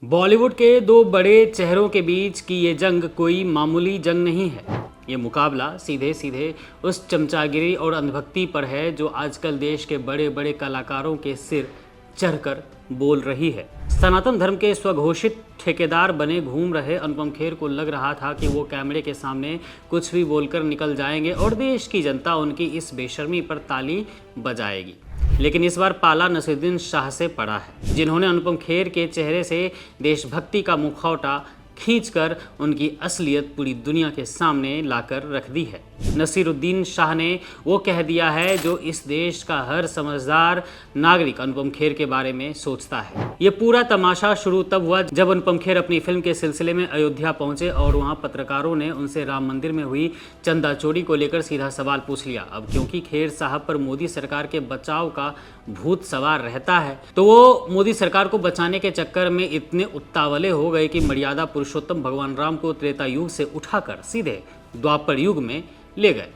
बॉलीवुड के दो बड़े चेहरों के बीच की ये जंग कोई मामूली जंग नहीं है। ये मुकाबला सीधे सीधे उस चमचागिरी और अंधभक्ति पर है जो आजकल देश के बड़े बड़े कलाकारों के सिर चढ़कर बोल रही है। सनातन धर्म के स्वघोषित ठेकेदार बने घूम रहे अनुपम खेर को लग रहा था कि वो कैमरे के सामने कुछ भी बोलकर निकल जाएंगे और देश की जनता उनकी इस बेशर्मी पर ताली बजाएगी। लेकिन इस बार पाला नसीरुद्दीन शाह से पड़ा है, जिन्होंने अनुपम खेर के चेहरे से देशभक्ति का मुखौटा खींचकर उनकी असलियत पूरी दुनिया के सामने लाकर रख दी है। नसीरुद्दीन शाह ने वो कह दिया है जो इस देश का हर समझदार नागरिक अनुपम खेर के बारे में सोचता है। ये पूरा तमाशा शुरू तब हुआ जब अनुपम खेर अपनी फिल्म के सिलसिले में अयोध्या पहुंचे और वहां पत्रकारों ने उनसे राम मंदिर में हुई चंदा चोरी को लेकर सीधा सवाल पूछ लिया। अब क्योंकि खेर साहब पर मोदी सरकार के बचाव का भूत सवार रहता है, तो वो मोदी सरकार को बचाने के चक्कर में इतने उत्तावले हो गए कि मर्यादा पुरुषोत्तम भगवान राम को त्रेता युग से उठाकर सीधे द्वापर युग में ले गए।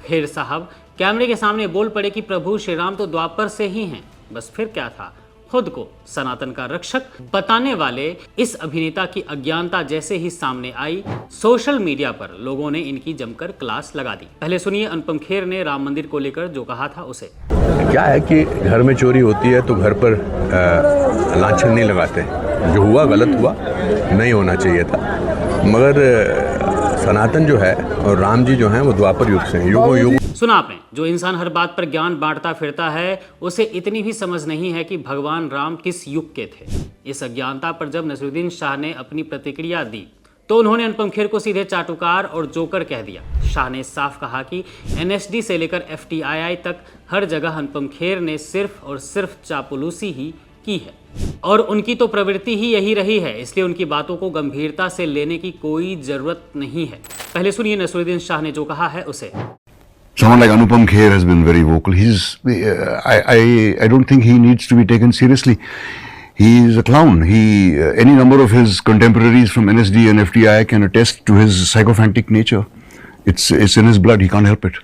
खेर साहब कैमरे के सामने बोल पड़े कि प्रभु श्री राम तो द्वापर से ही हैं। बस फिर क्या था, खुद को सनातन का रक्षक बताने वाले इस अभिनेता की अज्ञानता जैसे ही सामने आई, सोशल मीडिया पर लोगों ने इनकी जमकर क्लास लगा दी। पहले सुनिए अनुपम खेर ने राम मंदिर को लेकर जो कहा था उसे। क्या है कि घर में चोरी होती है तो घर पर लांछन नहीं लगाते। जो हुआ गलत हुआ, नहीं होना चाहिए था। मगर सनातन जो है और राम जी जो हैं वो द्वापर युग से हैं, युगों युग। सुना आपने, जो इंसान हर बात पर ज्ञान बांटता फिरता है उसे इतनी भी समझ नहीं है कि भगवान राम किस युग के थे। इस अज्ञानता पर जब नसीरुद्दीन शाह ने अपनी प्रतिक्रिया दी तो उन्होंने अनुपम खेर को सीधे चाटुकार और जोकर कह दिया। शाह ने साफ कहा कि एनएसडी से लेकर एफटीआई तक हर जगह अनुपम खेर ने सिर्फ और सिर्फ चापलूसी ही की है और उनकी तो प्रवृत्ति ही यही रही है, इसलिए उनकी बातों को गंभीरता से लेने की कोई जरूरत नहीं है। पहले सुनिए नसीरुद्दीन शाह ने जो कहा है उसे। Someone like Anupam Kher has been very vocal. I don't think he needs to be taken seriously. He is a clown. Any number of his contemporaries from NSD and FTI can attest to his sycophantic nature. It's in his blood. He can't help it.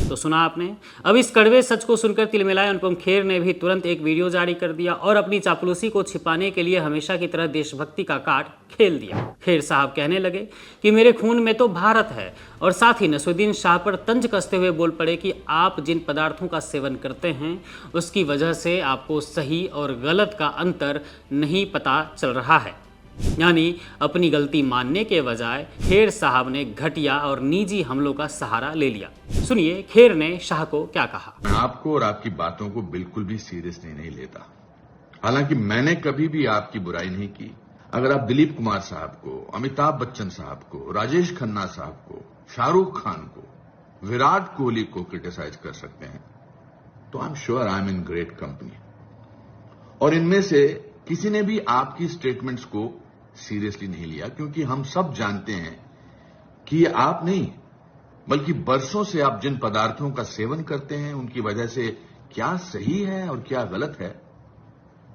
तो सुना आपने। अब इस कड़वे सच को सुनकर तिलमिलाए अनुपम खेर ने भी तुरंत एक वीडियो जारी कर दिया और अपनी चापलूसी को छिपाने के लिए हमेशा की तरह देशभक्ति का कार्ड खेल दिया। खेर साहब कहने लगे कि मेरे खून में तो भारत है और साथ ही नसीरुद्दीन शाह पर तंज कसते हुए बोल पड़े कि आप जिन पदार्थों का सेवन करते हैं उसकी वजह से आपको सही और गलत का अंतर नहीं पता चल रहा है। यानी अपनी गलती मानने के बजाय खेर साहब ने घटिया और निजी हमलों का सहारा ले लिया। सुनिए खेर ने शाह को क्या कहा। मैं आपको और आपकी बातों को बिल्कुल भी सीरियसली नहीं लेता। हालांकि मैंने कभी भी आपकी बुराई नहीं की। अगर आप दिलीप कुमार साहब को, अमिताभ बच्चन साहब को, राजेश खन्ना साहब को, शाहरुख खान को, विराट कोहली को क्रिटिसाइज कर सकते हैं तो I am sure I am in great company. और इनमें से किसी ने भी आपकी स्टेटमेंट्स को सीरियसली नहीं लिया, क्योंकि हम सब जानते हैं कि ये आप नहीं बल्कि बरसों से आप जिन पदार्थों का सेवन करते हैं उनकी वजह से क्या सही है और क्या गलत है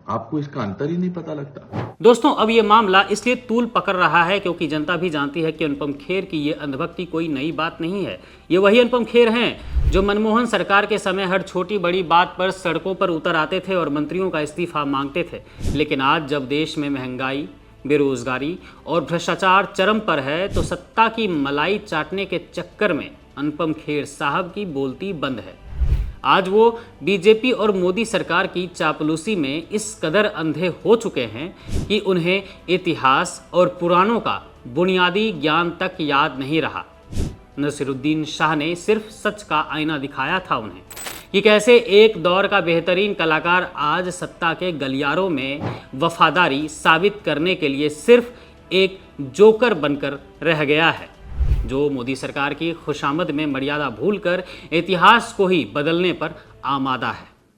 आपको इसका अंतर ही नहीं पता लगता। दोस्तों, अब ये मामला इसलिए तूल पकड़ रहा है क्योंकि जनता भी जानती है कि अनुपम खेर की ये अंधभक्ति कोई नई बात नहीं है। ये वही अनुपम खेर हैं जो मनमोहन सरकार के समय हर छोटी बड़ी बात पर सड़कों पर उतर आते थे और मंत्रियों का इस्तीफा मांगते थे। लेकिन आज जब देश में महंगाई, बेरोजगारी और भ्रष्टाचार चरम पर है तो सत्ता की मलाई चाटने के चक्कर में अनुपम खेर साहब की बोलती बंद है। आज वो बीजेपी और मोदी सरकार की चापलूसी में इस कदर अंधे हो चुके हैं कि उन्हें इतिहास और पुराणों का बुनियादी ज्ञान तक याद नहीं रहा। नसीरुद्दीन शाह ने सिर्फ सच का आईना दिखाया था उन्हें कि कैसे एक दौर का बेहतरीन कलाकार आज सत्ता के गलियारों में वफादारी साबित करने के लिए सिर्फ एक जोकर बनकर रह गया है, जो मोदी सरकार की खुशामद में मर्यादा भूलकर इतिहास को ही बदलने पर आमादा है।